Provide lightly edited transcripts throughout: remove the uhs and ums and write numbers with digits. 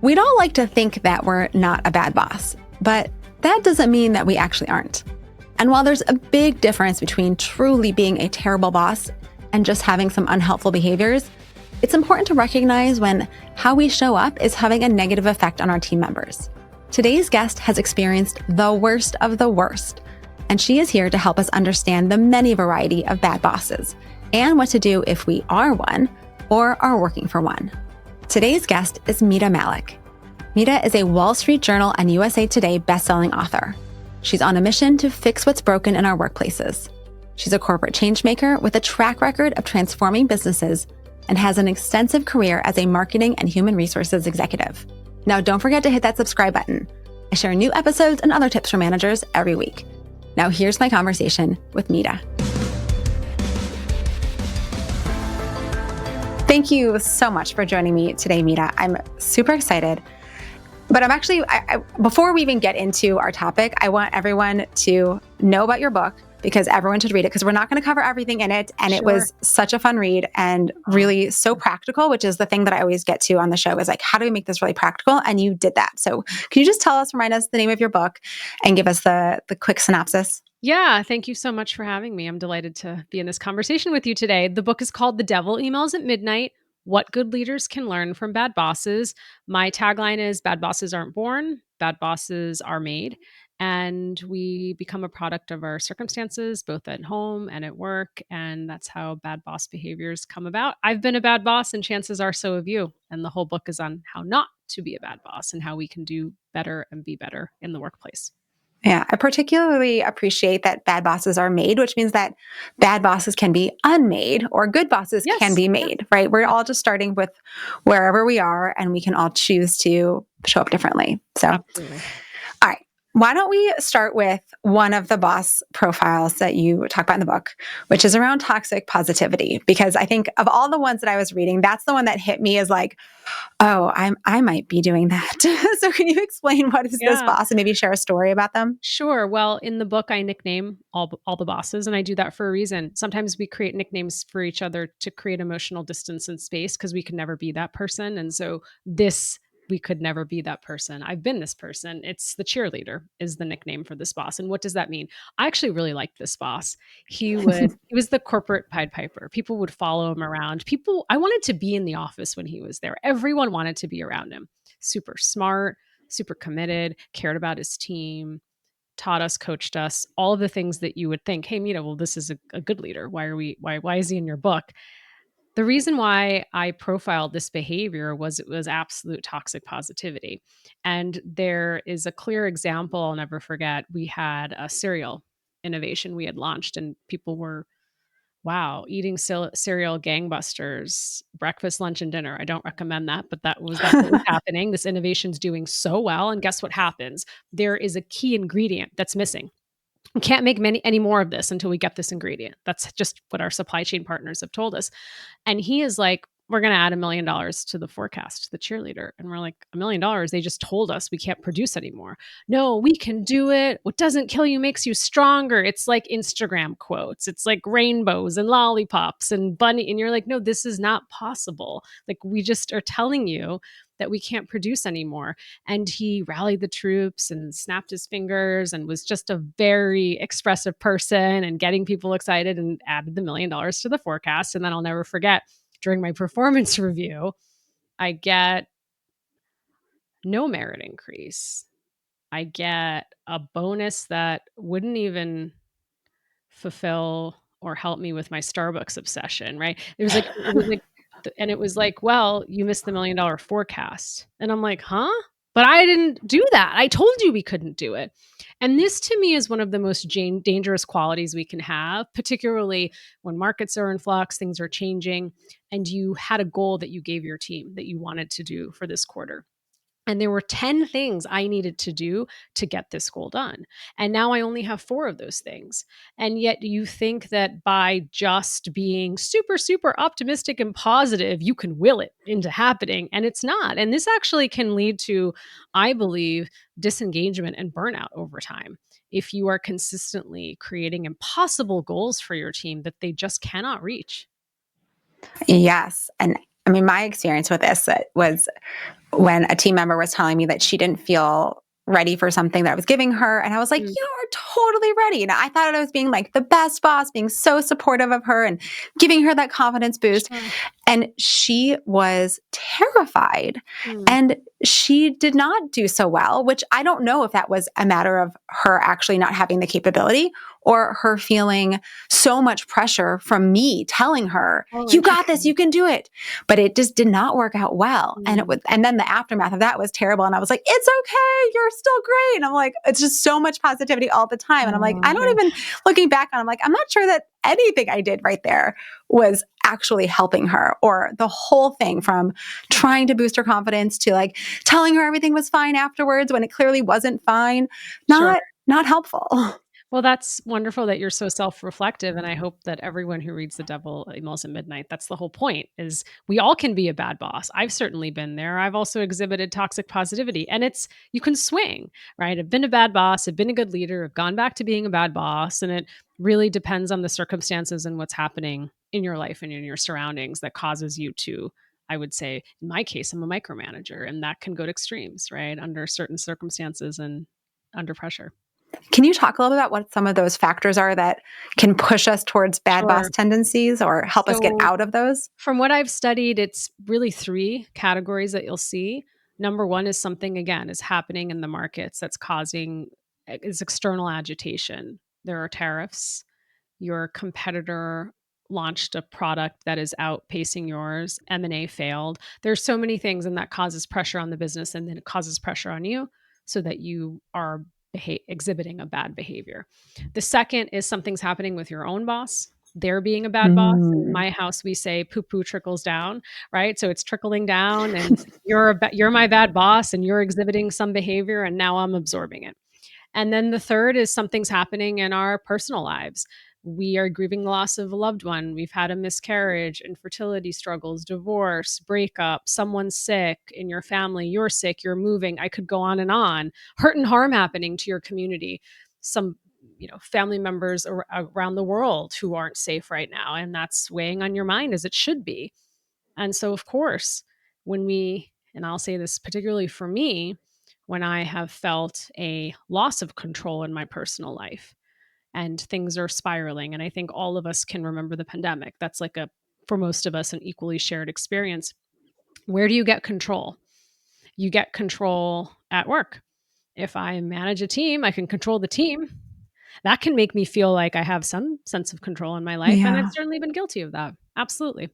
We'd all like to think that we're not a bad boss, but that doesn't mean that we actually aren't. And while there's a big difference between truly being a terrible boss and just having some unhelpful behaviors, it's important to recognize when how we show up is having a negative effect on our team members. Today's guest has experienced the worst of the worst, and she is here to help us understand the many variety of bad bosses and what to do if we are one or are working for one. Today's guest is Mita Mallick. Mita is a Wall Street Journal and USA Today bestselling author. She's on a mission to fix what's broken in our workplaces. She's a corporate changemaker with a track record of transforming businesses and has an extensive career as a marketing and human resources executive. Now, don't forget to hit that subscribe button. I share new episodes and other tips for managers every week. Now, here's my conversation with Mita. Thank you so much for joining me today, Mita. I'm super excited. But I'm actually, before we even get into our topic, I want everyone to know about your book because everyone should read it because we're not going to cover everything in it. And It was such a fun read and really so practical, which is the thing that I always get to on the show is like, how do we make this really practical? And you did that. So can you just remind us the name of your book and give us the quick synopsis? Yeah, thank you so much for having me. I'm delighted to be in this conversation with you today. The book is called The Devil Emails at Midnight: What Good Leaders Can Learn from Bad Bosses. My tagline is bad bosses aren't born, bad bosses are made. And we become a product of our circumstances, both at home and at work. And that's how bad boss behaviors come about. I've been a bad boss, and chances are so have you. And the whole book is on how not to be a bad boss and how we can do better and be better in the workplace. Yeah, I particularly appreciate that bad bosses are made, which means that bad bosses can be unmade or good bosses can be made, right? We're all just starting with wherever we are and we can all choose to show up differently. So, Absolutely. All right. Why don't we start with one of the boss profiles that you talk about in the book, which is around toxic positivity? Because I think of all the ones that I was reading, that's the one that hit me as like, oh, I might be doing that. So can you explain what is this boss and maybe share a story about them? Sure. Well, in the book, I nickname all the bosses, and I do that for a reason. Sometimes we create nicknames for each other to create emotional distance and space because we can never be that person. And so we could never be that person. I've been this person. It's the cheerleader is the nickname for this boss. And what does that mean? I actually really liked this boss. He was the corporate Pied Piper. People would follow him around. I wanted to be in the office when he was there. Everyone wanted to be around him. Super smart, super committed, cared about his team, taught us, coached us, all of the things that you would think, hey, Mita, well, this is a good leader. Why is he in your book? The reason why I profiled this behavior was it was absolute toxic positivity. And there is a clear example I'll never forget. We had a cereal innovation we had launched, and people were, wow, eating cereal gangbusters, breakfast, lunch, and dinner. I don't recommend that, but that's what was happening. This innovation's doing so well. And guess what happens? There is a key ingredient that's missing. We can't make any more of this until we get this ingredient. That's just what our supply chain partners have told us. And he is like, we're going to add $1 million to the forecast, the cheerleader. And we're like, $1 million? They just told us we can't produce anymore. No, we can do it. What doesn't kill you makes you stronger. It's like Instagram quotes. It's like rainbows and lollipops and bunny. And you're like, no, this is not possible. Like, we just are telling you that we can't produce anymore. And he rallied the troops and snapped his fingers and was just a very expressive person and getting people excited and added the $1 million to the forecast. And then I'll never forget, during my performance review, I get no merit increase. I get a bonus that wouldn't even fulfill or help me with my Starbucks obsession, right? It was like, well, you missed the $1 million forecast. And I'm like, huh? But I didn't do that. I told you we couldn't do it. And this to me is one of the most dangerous qualities we can have, particularly when markets are in flux, things are changing, and you had a goal that you gave your team that you wanted to do for this quarter. And there were 10 things I needed to do to get this goal done. And now I only have 4 of those things. And yet you think that by just being super, super optimistic and positive, you can will it into happening. And it's not. And this actually can lead to, I believe, disengagement and burnout over time. If you are consistently creating impossible goals for your team that they just cannot reach. Yes. And I mean, my experience with this was when a team member was telling me that she didn't feel ready for something that I was giving her. And I was like, Mm, you are totally ready. And I thought I was being like the best boss, being so supportive of her and giving her that confidence boost. sure. And she was terrified. Mm, And she did not do so well, which I don't know if that was a matter of her actually not having the capability or her feeling so much pressure from me telling her, oh, you got this, interesting. you can do it. But it just did not work out well. And Mm, and then the aftermath of that was terrible. And I was like, it's okay, you're still great. And I'm like, it's just so much positivity all the time. And I'm like, I don't yeah. even, looking back on, I'm like, I'm not sure that anything I did right there was actually helping her, or the whole thing from trying to boost her confidence to like telling her everything was fine afterwards when it clearly wasn't fine. Sure. Not helpful. Well, that's wonderful that you're so self-reflective, and I hope that everyone who reads The Devil Emails at Midnight, that's the whole point, is we all can be a bad boss. I've certainly been there. I've also exhibited toxic positivity, and it's you can swing, right? I've been a bad boss, I've been a good leader, I've gone back to being a bad boss, and it really depends on the circumstances and what's happening in your life and in your surroundings that causes you to, I would say, in my case, I'm a micromanager, and that can go to extremes, right? Under certain circumstances and under pressure. Can you talk a little bit about what some of those factors are that can push us towards bad boss Sure. tendencies or help us get So out of those? from what I've studied, it's really 3 categories that you'll see. Number 1 is something, again, is happening in the markets that's causing is external agitation. There are tariffs. Your competitor launched a product that is outpacing yours. M&A failed. There's so many things, and that causes pressure on the business, and then it causes pressure on you so that you are exhibiting a bad behavior. The second is something's happening with your own boss. They're being a bad boss. In Mm. my house, we say poo poo trickles down, right? So it's trickling down, and you're my bad boss, and you're exhibiting some behavior, and now I'm absorbing it. And then the third is something's happening in our personal lives. We are grieving the loss of a loved one. We've had a miscarriage, infertility struggles, divorce, breakup, someone's sick in your family, you're sick, you're moving. I could go on and on. Hurt and harm happening to your community. Some family members around the world who aren't safe right now, and that's weighing on your mind as it should be. And so, of course, and I'll say this particularly for me, when I have felt a loss of control in my personal life and things are spiraling, and I think all of us can remember the pandemic. That's like for most of us, an equally shared experience. Where do you get control? You get control at work. If I manage a team, I can control the team. That can make me feel like I have some sense of control in my life. And I've Yeah. certainly been guilty of that. Absolutely.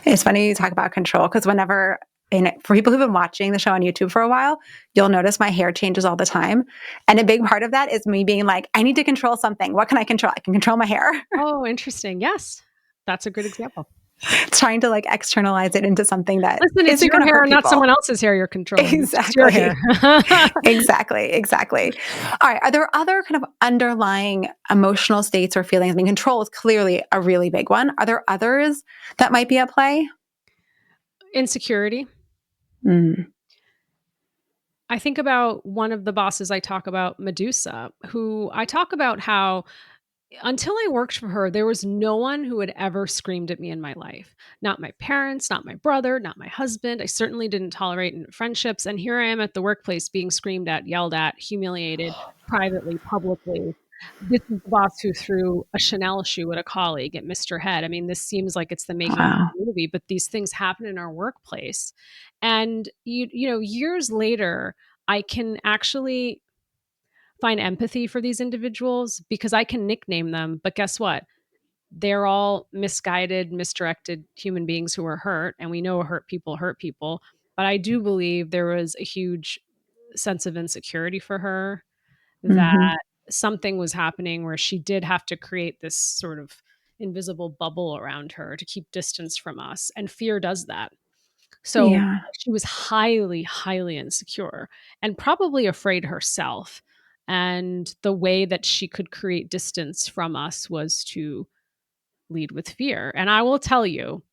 It's funny you talk about control because whenever, and for people who've been watching the show on YouTube for a while, you'll notice my hair changes all the time. And a big part of that is me being like, I need to control something. What can I control? I can control my hair. Oh, interesting. Yes. That's a good example. Trying to like externalize it into something that Listen, it's isn't your going to hair, hurt not people. someone else's hair you're controlling. It's just your hair. Exactly. Exactly. All right. Are there other kind of underlying emotional states or feelings? I mean, control is clearly a really big one. Are there others that might be at play? Insecurity. Mm. I think about one of the bosses I talk about, Medusa, who I talk about how until I worked for her, there was no one who had ever screamed at me in my life. Not my parents, not my brother, not my husband. I certainly didn't tolerate in friendships. And here I am at the workplace being screamed at, yelled at, humiliated privately, publicly. This is the boss who threw a Chanel shoe at a colleague, at Mr. Head. I mean, this seems like it's the making of Wow. a movie, but these things happen in our workplace. And years later, I can actually find empathy for these individuals because I can nickname them. But guess what? They're all misguided, misdirected human beings who are hurt. And we know hurt people hurt people. But I do believe there was a huge sense of insecurity for her, Hmm. that something was happening where she did have to create this sort of invisible bubble around her to keep distance from us. And fear does that. So Yeah. she was highly, highly insecure and probably afraid herself. And the way that she could create distance from us was to lead with fear. And I will tell you,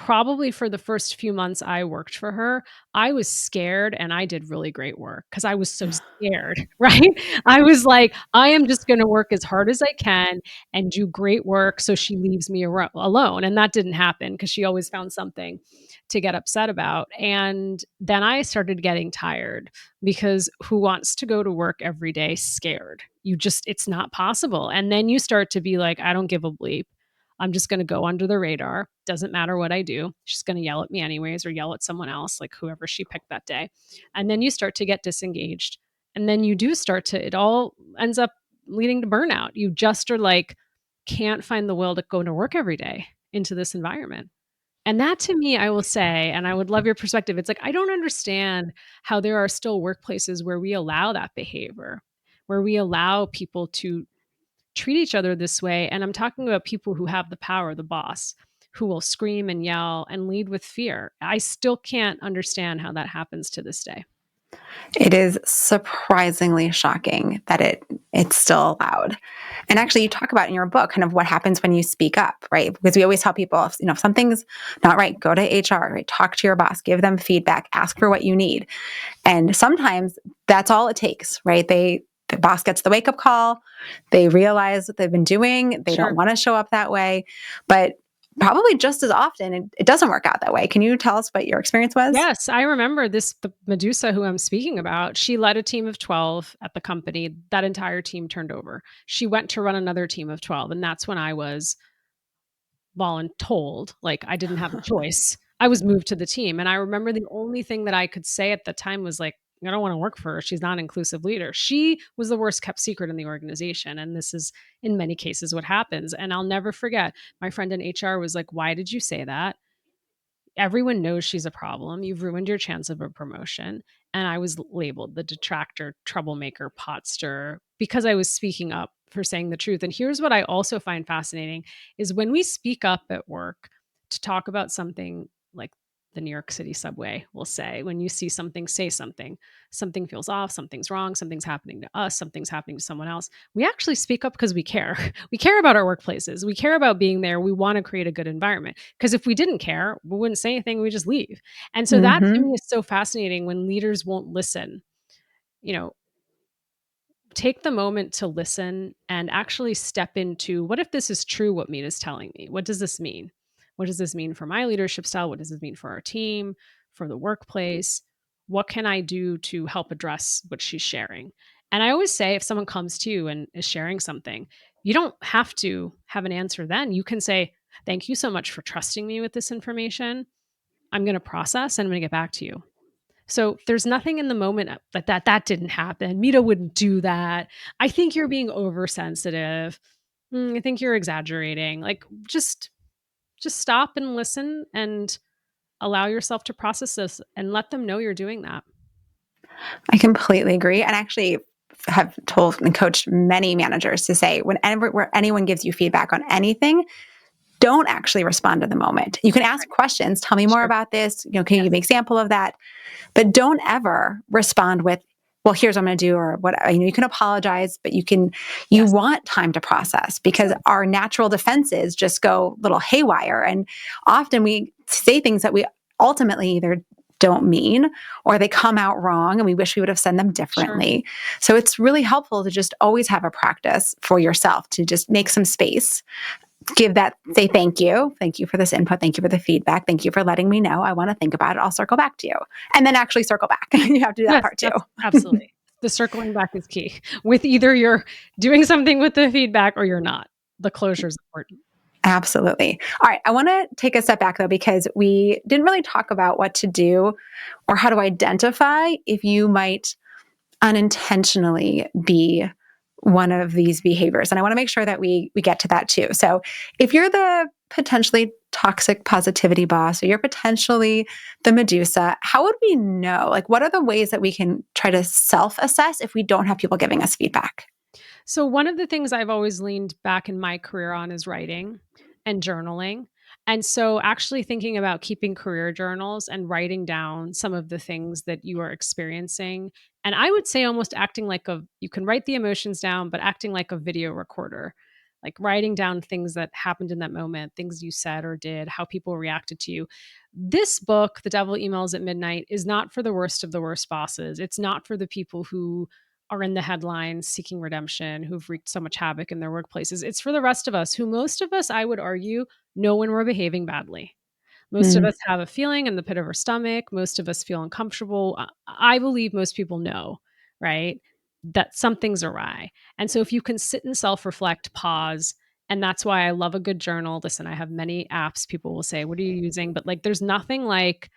probably for the first few months I worked for her, I was scared and I did really great work because I was so scared, right? I was like, I am just going to work as hard as I can and do great work so she leaves me alone. And that didn't happen because she always found something to get upset about. And then I started getting tired because who wants to go to work every day scared? It's not possible. And then you start to be like, I don't give a bleep. I'm just going to go under the radar. Doesn't matter what I do. She's going to yell at me anyways or yell at someone else, like whoever she picked that day. And then you start to get disengaged. And then you do start to, it all ends up leading to burnout. You just are like, can't find the will to go to work every day into this environment. And that to me, I will say, and I would love your perspective. It's like, I don't understand how there are still workplaces where we allow that behavior, where we allow people to treat each other this way. And I'm talking about people who have the power, the boss, who will scream and yell and lead with fear. I still can't understand how that happens to this day. It is surprisingly shocking that it's still allowed. And actually, you talk about in your book kind of what happens when you speak up, right? Because we always tell people, if something's not right, go to HR, right? Talk to your boss, give them feedback, ask for what you need. And sometimes that's all it takes, right? The boss gets the wake up call, they realize what they've been doing, they don't Sure. want to show up that way, but probably just as often it doesn't work out that way. Can you tell us what your experience was? Yes, I remember the Medusa who I'm speaking about. She led a team of 12 at the company. That entire team turned over. She went to run another team of 12. And that's when I was voluntold, like I didn't have a choice. I was moved to the team. And I remember the only thing that I could say at the time was like, I don't want to work for her. She's not an inclusive leader. She was the worst kept secret in the organization. And this is in many cases what happens. And I'll never forget my friend in HR was like, why did you say that? Everyone knows she's a problem. You've ruined your chance of a promotion. And I was labeled the detractor, troublemaker, pot stirrer because I was speaking up for saying the truth. And here's what I also find fascinating is when we speak up at work to talk about something like the New York City subway will say, when you see something, say something. Something feels off, something's wrong, something's happening to us, something's happening to someone else. We actually speak up because we care. We care about our workplaces. We care about being there. We want to create a good environment. Because if we didn't care, we wouldn't say anything, we just leave. And so that to Mm-hmm. me is so fascinating when leaders won't listen. You know, take the moment to listen and actually step into what if this is true, what Mita's telling me? What does this mean? What does this mean for my leadership style? What does this mean for our team, for the workplace? What can I do to help address what she's sharing? And I always say if someone comes to you and is sharing something, you don't have to have an answer then. You can say, thank you so much for trusting me with this information. I'm going to process and I'm going to get back to you. So there's nothing in the moment that didn't happen. Mita wouldn't do that. I think you're being oversensitive. I think you're exaggerating. Like just stop and listen and allow yourself to process this and let them know you're doing that. I completely agree. And actually have told and coached many managers to say where anyone gives you feedback on anything, don't actually respond to the moment. You can ask questions. Tell me more Sure. about this. Can you give Yes. me an example of that? But don't ever respond with, well, here's what I'm going to do, or what, you can apologize, but you Yes. want time to process because Sure. our natural defenses just go a little haywire. And often we say things that we ultimately either don't mean or they come out wrong and we wish we would have said them Sure. differently. So it's really helpful to just always have a practice for yourself to just make some space, say thank you for this input, thank you for the feedback, thank you for letting me know, I want to think about it, I'll circle back to you, and then actually circle back. You have to do that Yes, part too. that's absolutely. The circling back is key. With either you're doing something with the feedback or you're not. The closure is important. Absolutely. All right, I want to take a step back though, because we didn't really talk about what to do or how to identify if you might unintentionally be one of these behaviors. And I want to make sure that we get to that too. So if you're the potentially toxic positivity boss or you're potentially the Medusa, how would we know? Like, what are the ways that we can try to self-assess if we don't have people giving us feedback? So, one of the things I've always leaned back in my career on is writing and journaling. And so, actually thinking about keeping career journals and writing down some of the things that you are experiencing. And I would say almost acting like you can write the emotions down, but acting like a video recorder. like writing down things that happened in that moment, things you said or did, how people reacted to you. This book, The Devil Emails at Midnight, is not for the worst of the worst bosses. It's not for the people who are in the headlines seeking redemption, who've wreaked so much havoc in their workplaces. It's for the rest of us who, most of us, I would argue, know when we're behaving badly. Most of Mm. us have a feeling in the pit of our stomach. Most of us feel uncomfortable. I believe most people know, right, that something's awry. And so if you can sit and self reflect, pause, and that's why I love a good journal. Listen, I have many apps. People will say, "What are you using?" But like, there's nothing like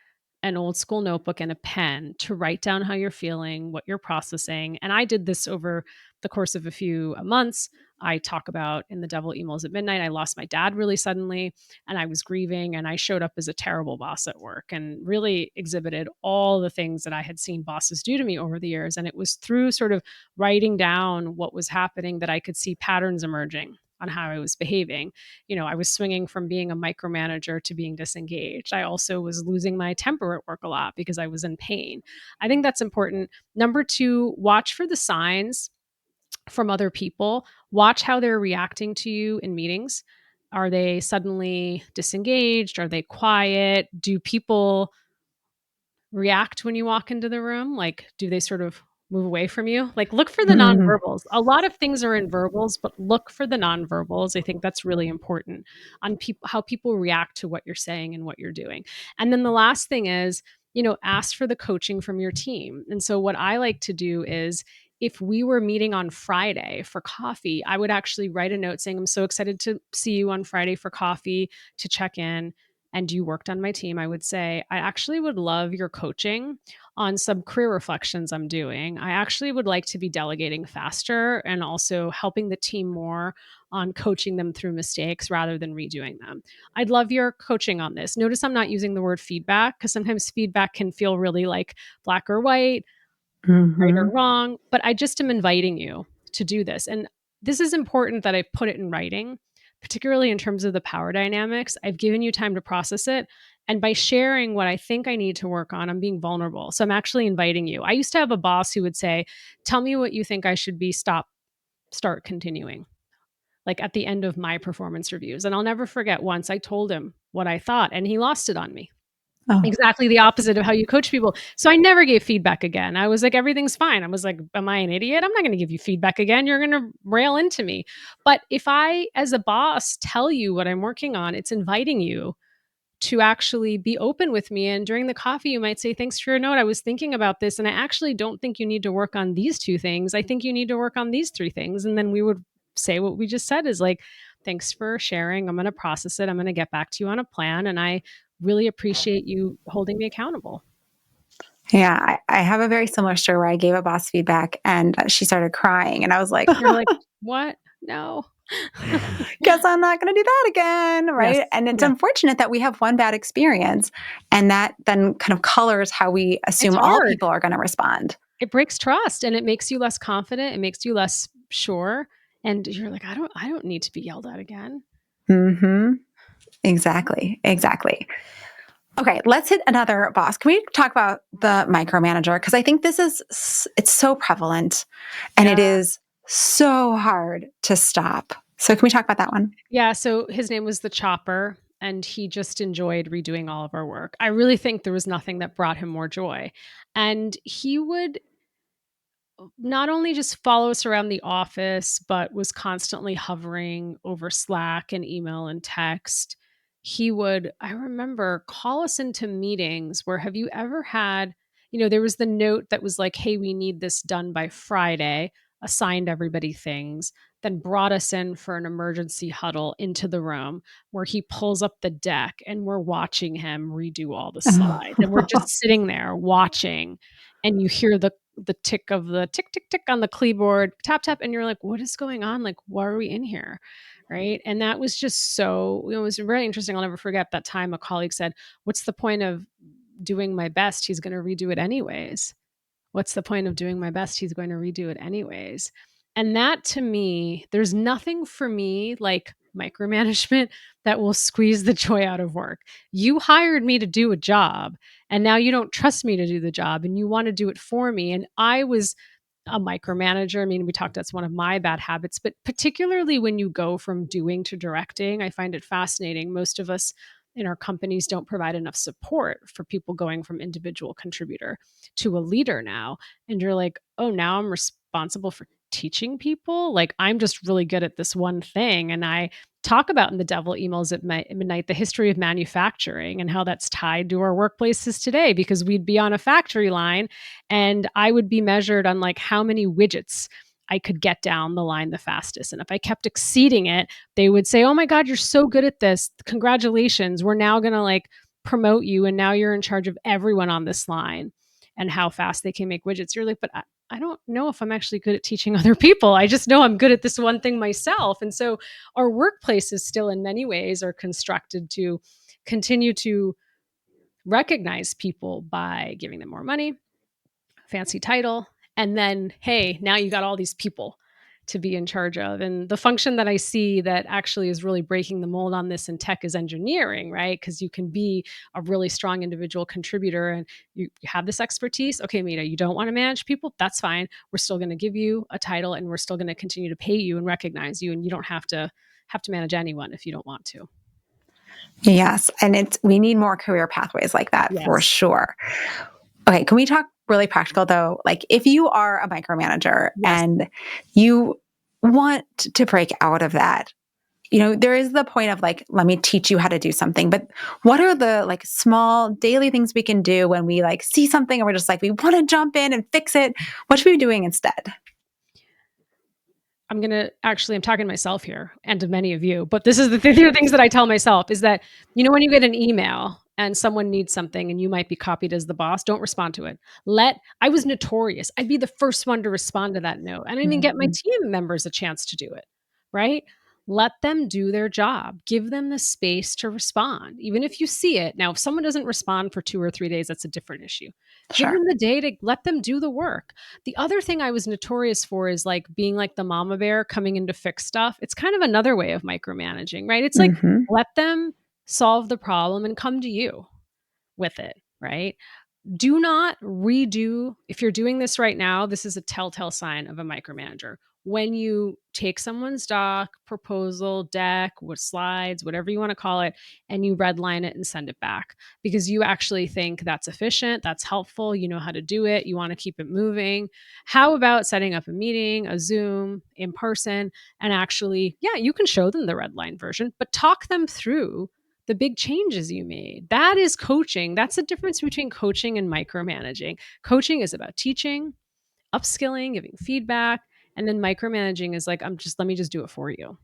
an old school notebook and a pen to write down how you're feeling, what you're processing. And I did this over the course of a few months. I talk about in The Devil Emails at Midnight, I lost my dad really suddenly and I was grieving and I showed up as a terrible boss at work and really exhibited all the things that I had seen bosses do to me over the years. And it was through sort of writing down what was happening that I could see patterns emerging on how I was behaving. You know, I was swinging from being a micromanager to being disengaged. I also was losing my temper at work a lot because I was in pain. I think that's important. Number two, watch for the signs from other people. Watch how they're reacting to you in meetings. Are they suddenly disengaged? Are they quiet? Do people react when you walk into the room? Like, do they sort of move away from you? Like, look for the Mm. nonverbals. A lot of things are in verbals, but look for the nonverbals. I think that's really important on how people react to what you're saying and what you're doing. And then the last thing is, you know, ask for the coaching from your team. And so what I like to do is if we were meeting on Friday for coffee, I would actually write a note saying, I'm so excited to see you on Friday for coffee to check in and you worked on my team, I would say, I actually would love your coaching on some career reflections I'm doing. I actually would like to be delegating faster and also helping the team more on coaching them through mistakes rather than redoing them. I'd love your coaching on this. Notice I'm not using the word feedback because sometimes feedback can feel really like black or white, right or Hmm. wrong, but I just am inviting you to do this. And this is important that I put it in writing, particularly in terms of the power dynamics. I've given you time to process it. And by sharing what I think I need to work on, I'm being vulnerable. So I'm actually inviting you. I used to have a boss who would say, tell me what you think I should be, stop, start, continuing, like at the end of my performance reviews. And I'll never forget once I told him what I thought and he lost it on me. Oh. Exactly the opposite of how you coach people. So I never gave feedback again. I was like, everything's fine. I was like, am I an idiot? I'm not going to give you feedback again. You're going to rail into me. But if I, as a boss, tell you what I'm working on, it's inviting you to actually be open with me. And during the coffee, you might say, thanks for your note. I was thinking about this. And I actually don't think you need to work on these two things. I think you need to work on these three things. And then we would say what we just said is like, thanks for sharing. I'm going to process it. I'm going to get back to you on a plan. And I really appreciate you holding me accountable. Yeah, I have a very similar story where I gave a boss feedback and she started crying. And I was like, You're like, what? No. guess I'm not going to do that again. Yes. Right. And it's Yeah. unfortunate that we have one bad experience and that then kind of colors how we It's assume all hard. people are going to respond. It breaks trust and it makes you less confident. It makes you less sure. And you're like, I don't need to be yelled at again. Hmm. Exactly. Exactly. Okay, let's hit another boss. Can we talk about the micromanager? Because I think it's so prevalent and Yeah. it is so hard to stop. So can we talk about that one? Yeah. So his name was the Chopper, and he just enjoyed redoing all of our work. I really think there was nothing that brought him more joy. And he would not only just follow us around the office, but was constantly hovering over Slack and email and text. He would, I remember, call us into meetings where have you ever had, there was the note that was like, hey, we need this done by Friday, assigned everybody things, then brought us in for an emergency huddle into the room where he pulls up the deck and we're watching him redo all the slides. And we're just sitting there watching, and you hear the tick of the tick tick tick on the keyboard, tap tap, and you're like, what is going on? Like, why are we in here? Right. And that was just so, it was really interesting. I'll never forget that time a colleague said, what's the point of doing my best? He's going to redo it anyways. What's the point of doing my best? He's going to redo it anyways. And that to me, there's nothing for me like micromanagement that will squeeze the joy out of work. You hired me to do a job and now you don't trust me to do the job and you want to do it for me. And I was a micromanager. I mean, we talked, that's one of my bad habits, but particularly when you go from doing to directing, I find it fascinating. Most of us in our companies don't provide enough support for people going from individual contributor to a leader now. And you're like, oh, now I'm responsible for teaching people. Like, I'm just really good at this one thing. And I talk about in the Devil Emails at Midnight the history of manufacturing and how that's tied to our workplaces today, because we'd be on a factory line and I would be measured on like how many widgets I could get down the line the fastest. And if I kept exceeding it, they would say, "Oh my God, you're so good at this. Congratulations. We're now going to like promote you. And now you're in charge of everyone on this line and how fast they can make widgets." You're like, but I don't know if I'm actually good at teaching other people. I just know I'm good at this one thing myself. And so our workplaces still in many ways are constructed to continue to recognize people by giving them more money, fancy title, and then, hey, now you got all these people to be in charge of. And the function that I see that actually is really breaking the mold on this in tech is engineering, right? Because you can be a really strong individual contributor and you have this expertise. Okay, Mita, you don't want to manage people? That's fine. We're still going to give you a title and we're still going to continue to pay you and recognize you. And you don't have to manage anyone if you don't want to. Yes. And we need more career pathways like that for Yes. sure. Okay. Can we talk really practical though? Like if you are a micromanager Yes. and you want to break out of that, there is the point of like, let me teach you how to do something. But what are the like small daily things we can do when we like see something and we're just like, we want to jump in and fix it? What should we be doing instead? I'm talking to myself here and to many of you, but this is the things that I tell myself is that, when you get an email and someone needs something and you might be copied as the boss, don't respond to it. I was notorious. I'd be the first one to respond to that note. I didn't even get my Mhm. team members a chance to do it, right? Let them do their job. Give them the space to respond, even if you see it. Now, if someone doesn't respond for 2 or 3 days, that's a different issue. Give Sure. them the day to let them do the work. The other thing I was notorious for is like being like the mama bear coming in to fix stuff. It's kind of another way of micromanaging, right? It's like Hmm. let them solve the problem and come to you with it, right? Do not redo. If you're doing this right now, this is a telltale sign of a micromanager. When you take someone's doc, proposal, deck, what slides, whatever you want to call it, and you redline it and send it back because you actually think that's efficient, that's helpful, you know how to do it, you want to keep it moving. How about setting up a meeting, a Zoom, in person, and actually, yeah, you can show them the redline version, but talk them through the big changes you made. That is coaching. That's the difference between coaching and micromanaging. Coaching is about teaching, upskilling, giving feedback, and then micromanaging is like, let me just do it for you.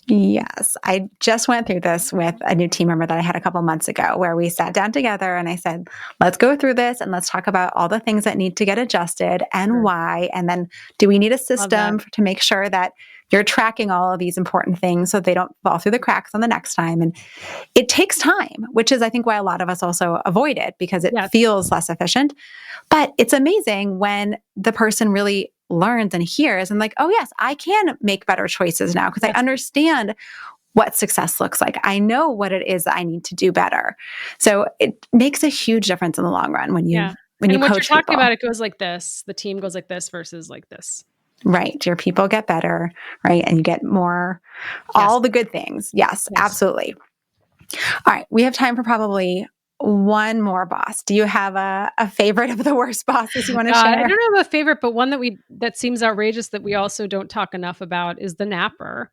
Yes. I just went through this with a new team member that I had a couple months ago where we sat down together and I said, let's go through this and let's talk about all the things that need to get adjusted and Sure. why. And then do we need a Love that. system to make sure that you're tracking all of these important things so they don't fall through the cracks on the next time? And it takes time, which is, I think, why a lot of us also avoid it because it Yes. feels less efficient. But it's amazing when the person really learns and hears and like, oh, yes, I can make better choices now because I Yes. understand what success looks like. I know what it is that I need to do better. So it makes a huge difference in the long run when you Yeah. when you And what you're coach talking people. about, it goes like this. The team goes like this versus like this. Right. Your people get better, right? And you get more, Yes. all the good things. Yes, Yes. absolutely. All right. We have time for probably one more boss. Do you have a favorite of the worst bosses you want to I share? don't have a favorite, but one that seems outrageous that we also don't talk enough about is the napper.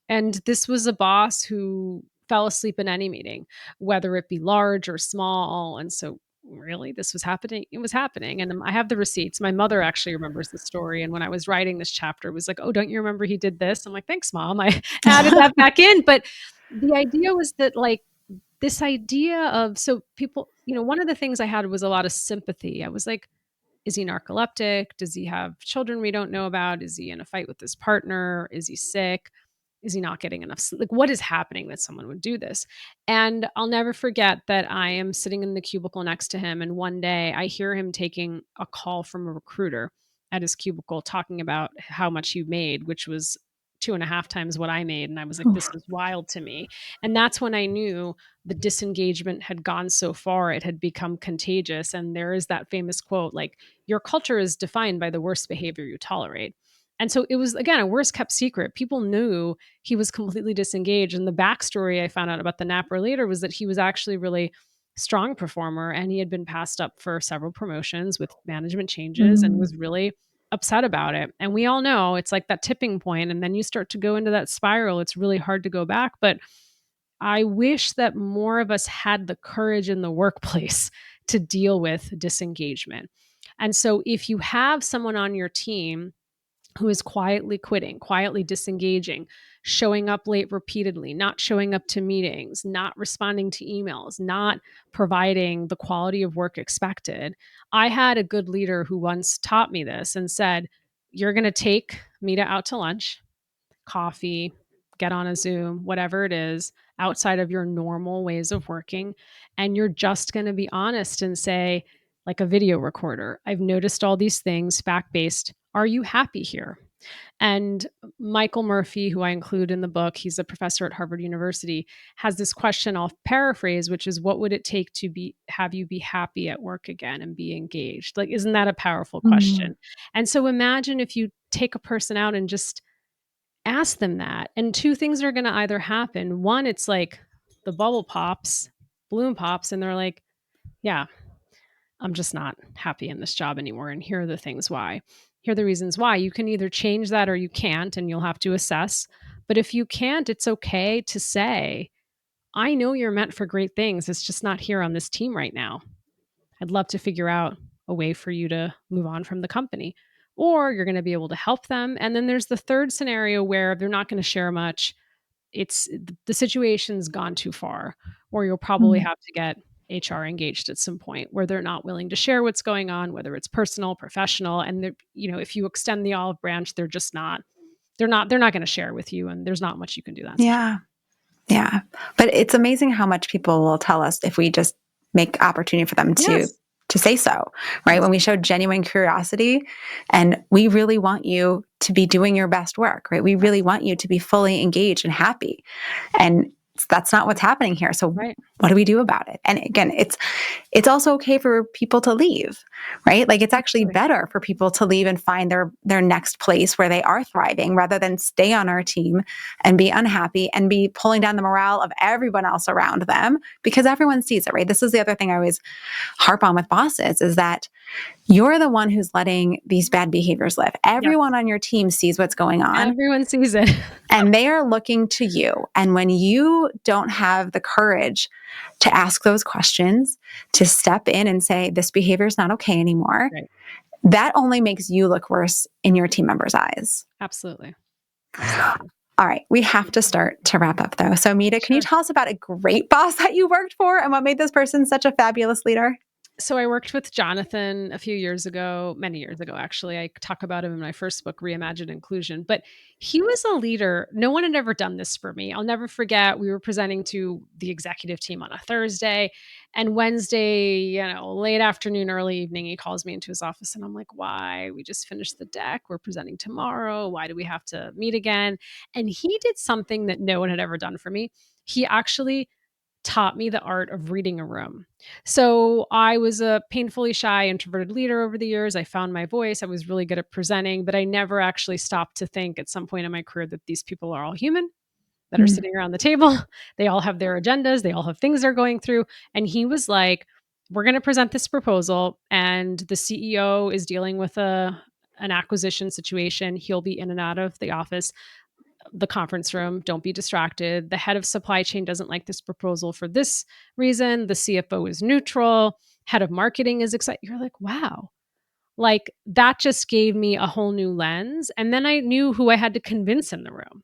And this was a boss who fell asleep in any meeting, whether it be large or small. And so, really, this was happening. It was happening. And I have the receipts. My mother actually remembers the story. And when I was writing this chapter, it was like, oh, don't you remember he did this? I'm like, thanks, Mom. I added that back in. But the idea was that, like, this idea of, so people, one of the things I had was a lot of sympathy. I was like, is he narcoleptic? Does he have children we don't know about? Is he in a fight with his partner? Is he sick? Is he not getting enough sleep? Like, what is happening that someone would do this? And I'll never forget that I am sitting in the cubicle next to him. And one day I hear him taking a call from a recruiter at his cubicle talking about how much he made, which was 2.5 times what I made. And I was like, this is wild to me. And that's when I knew the disengagement had gone so far, it had become contagious. And there is that famous quote, like, your culture is defined by the worst behavior you tolerate. And so it was, again, a worst kept secret. People knew he was completely disengaged. And the backstory I found out about the napper later was that he was actually really strong performer, and he had been passed up for several promotions with management changes and Mm. was really upset about it. And we all know it's like that tipping point, and then you start to go into that spiral. It's really hard to go back. But I wish that more of us had the courage in the workplace to deal with disengagement. And so if you have someone on your team who is quietly quitting, quietly disengaging, showing up late repeatedly, not showing up to meetings, not responding to emails, not providing the quality of work expected. I had a good leader who once taught me this and said, you're going to take Mita out to lunch, coffee, get on a Zoom, whatever it is, outside of your normal ways of working. And you're just going to be honest and say, like a video recorder, I've noticed all these things, fact based. Are you happy here? And Michael Murphy, who I include in the book, he's a professor at Harvard University, has this question I'll paraphrase, which is, what would it take to have you be happy at work again and be engaged? Like, isn't that a powerful Mm. question? And so imagine if you take a person out and just ask them that. And two things are going to either happen. One, it's like the bubble pops, balloon pops, and they're like, yeah, I'm just not happy in this job anymore. And here are the things why. Here are the reasons why. You can either change that or you can't, and you'll have to assess. But if you can't, it's okay to say, I know you're meant for great things. It's just not here on this team right now. I'd love to figure out a way for you to move on from the company. Or you're going to be able to help them. And then there's the third scenario where they're not going to share much. It's the situation's gone too far, or you'll probably Mm. have to get HR engaged at some point where they're not willing to share what's going on, whether it's personal, professional, and if you extend the olive branch, they're not going to share with you, and there's not much you can do in that situation. Yeah. Yeah. But it's amazing how much people will tell us if we just make opportunity for them Yes. to say so, right? Yes. When we show genuine curiosity and we really want you to be doing your best work, right? We really want you to be fully engaged and happy. And that's not what's happening here. So Right. what do we do about it? And again, it's also okay for people to leave, right? Like, it's actually Absolutely. better for people to leave and find their next place where they are thriving, rather than stay on our team and be unhappy and be pulling down the morale of everyone else around them, because everyone sees it, right? This is the other thing I always harp on with bosses, is that you're the one who's letting these bad behaviors live. Yes. Everyone on your team sees what's going on, Everyone sees it. and they are looking to you. And when you don't have the courage to ask those questions, to step in and say, this behavior is not okay anymore, Right. that only makes you look worse in your team members' eyes. Absolutely. Absolutely. All right, we have to start to wrap up though. So, Mita, can you Sure. tell us about a great boss that you worked for and what made this person such a fabulous leader? So I worked with Jonathan a few years ago, many years ago, actually. I talk about him in my first book, Reimagine Inclusion. But he was a leader. No one had ever done this for me. I'll never forget. We were presenting to the executive team on a Thursday, and Wednesday, late afternoon, early evening, he calls me into his office, and I'm like, "Why? We just finished the deck. We're presenting tomorrow. Why do we have to meet again?" And he did something that no one had ever done for me. He actually taught me the art of reading a room. So I was a painfully shy, introverted leader over the years. I found my voice. I was really good at presenting, but I never actually stopped to think at some point in my career that these people are all human that are Mm. sitting around the table. They all have their agendas. They all have things they're going through. And he was like, we're going to present this proposal, and the CEO is dealing with an acquisition situation. He'll be in and out of the office, the conference room. Don't be distracted. The head of supply chain doesn't like this proposal for this reason. The CFO is neutral. Head of marketing is excited. You're like, wow. Like, that just gave me a whole new lens. And then I knew who I had to convince in the room.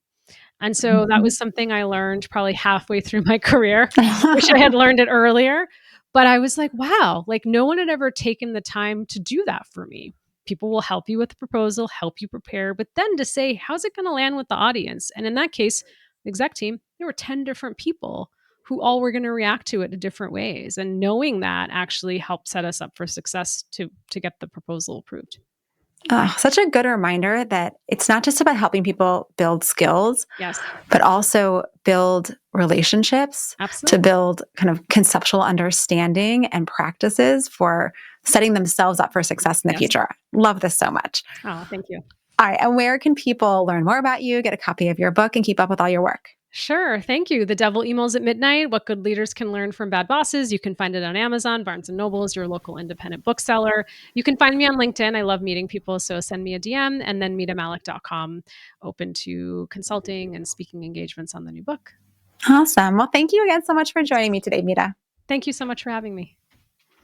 And so that Mhm. was something I learned probably halfway through my career. Wish I had learned it earlier. But I was like, wow, like no one had ever taken the time to do that for me. People will help you with the proposal, help you prepare, but then to say, how's it going to land with the audience? And in that case, the exec team, there were 10 different people who all were going to react to it in different ways. And knowing that actually helped set us up for success to get the proposal approved. Such a good reminder that it's not just about helping people build skills, Yes, but also build relationships, to absolutely. build kind of conceptual understanding and practices for setting themselves up for success in the Yes. future. Love this so much. Oh, thank you. All right. And where can people learn more about you, get a copy of your book, and keep up with all your work? Sure. Thank you. The Devil Emails at Midnight: What Good Leaders Can Learn from Bad Bosses. You can find it on Amazon, Barnes and Nobles, your local independent bookseller. You can find me on LinkedIn. I love meeting people, so send me a DM, and then mitamallick.com, open to consulting and speaking engagements on the new book. Awesome. Well, thank you again so much for joining me today, Mita. Thank you so much for having me.